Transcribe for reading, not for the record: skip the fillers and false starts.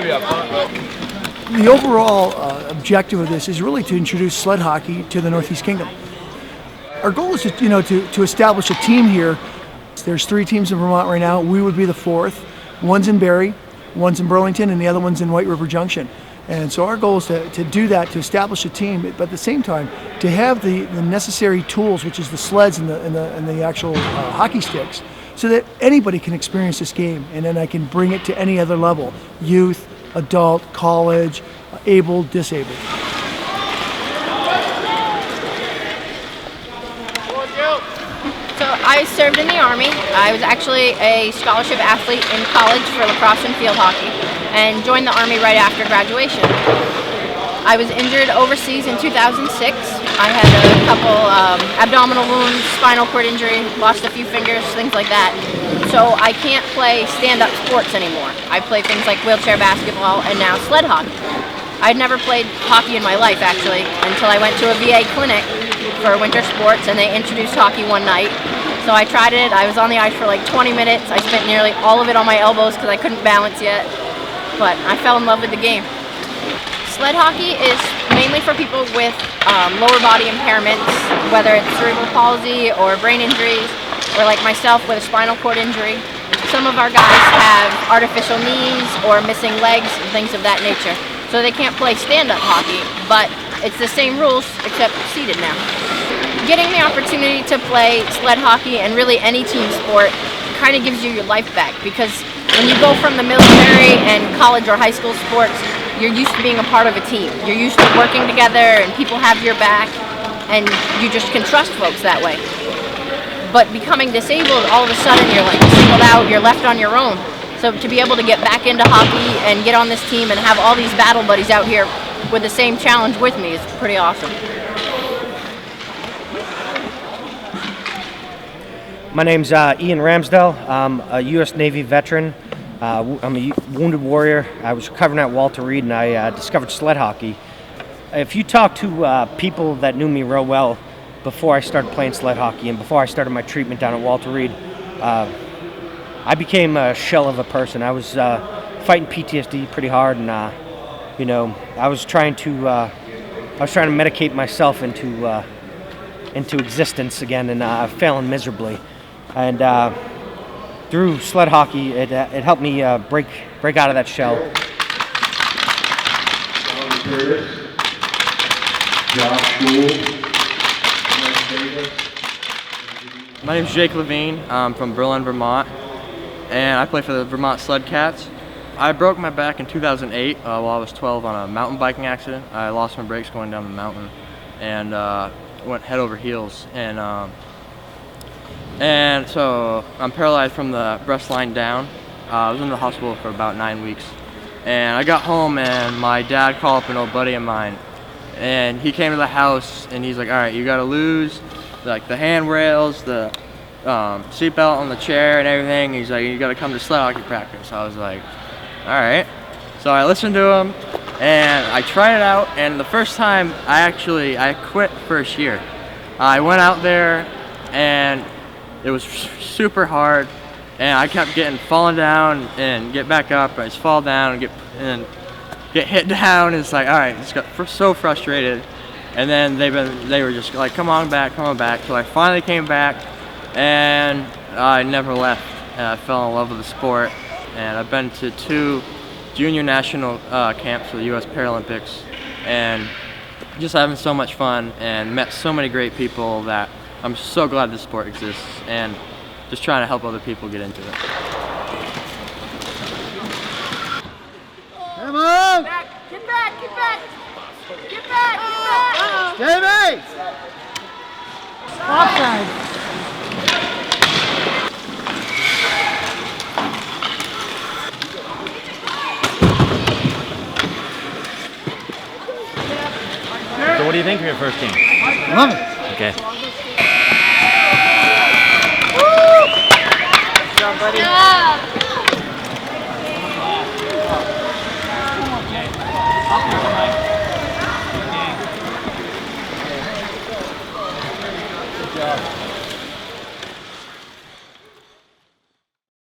The overall objective of this is really to introduce sled hockey to the Northeast Kingdom. Our goal is to establish a team here. There's 3 teams in Vermont right now. We would be the 4th. One's in Barre, one's in Burlington, and the other one's in White River Junction. And so our goal is to do that, to establish a team, but at the same time, to have the necessary tools, which is the sleds and the actual hockey sticks, so that anybody can experience this game, and then I can bring it to any other level: youth, adult, college, able, disabled. So I served in the Army. I was actually a scholarship athlete in college for lacrosse and field hockey, and joined the Army right after graduation. I was injured overseas in 2006. I had a couple abdominal wounds, spinal cord injury, lost a few fingers, things like that. So I can't play stand-up sports anymore. I play things like wheelchair basketball and now sled hockey. I'd never played hockey in my life, actually, until I went to a VA clinic for winter sports, and they introduced hockey one night. So I tried it. I was on the ice for like 20 minutes. I spent nearly all of it on my elbows because I couldn't balance yet. But I fell in love with the game. Sled hockey is mainly for people with lower body impairments, whether it's cerebral palsy or brain injuries, or like myself with a spinal cord injury. Some of our guys have artificial knees or missing legs and things of that nature. So they can't play stand-up hockey, but it's the same rules except seated now. Getting the opportunity to play sled hockey and really any team sport kind of gives you your life back, because when you go from the military and college or high school sports, you're used to being a part of a team. You're used to working together and people have your back, and you just can trust folks that way. But becoming disabled, all of a sudden you're like singled out, you're left on your own. So to be able to get back into hockey and get on this team and have all these battle buddies out here with the same challenge with me is pretty awesome. My name's Ian Ramsdell. I'm a U.S. Navy veteran. I'm a wounded warrior. I was recovering at Walter Reed, and I discovered sled hockey. If you talk to people that knew me real well before I started playing sled hockey and before I started my treatment down at Walter Reed, I became a shell of a person. I was fighting PTSD pretty hard, and I was trying to medicate myself into existence again, and failing miserably. And through sled hockey, it helped me break out of that shell. My name's Jake Levine. I'm from Burlington, Vermont, and I play for the Vermont Sled Cats. I broke my back in 2008 while I was 12 on a mountain biking accident. I lost my brakes going down the mountain and went head over heels. And so I'm paralyzed from the breast line down. I was in the hospital for about 9 weeks. And I got home, and my dad called up an old buddy of mine. And he came to the house, and he's like, all right, you got to lose like the handrails, the seatbelt on the chair and everything. He's like, you got to come to sled hockey practice. I was like, all right. So I listened to him, and I tried it out. And the first time, I quit first year. I went out there, and it was super hard, and I kept falling down and get back up. I just fall down and get hit down. It's like, all right, just got so frustrated. And then they were just like, come on back. So I finally came back, and I never left. And I fell in love with the sport, and I've been to 2 junior national camps for the U.S. Paralympics, and just having so much fun and met so many great people that I'm so glad this sport exists, and just trying to help other people get into it. Come on! Get back! Jamie! Offside. So what do you think of your first game? Love it. Okay.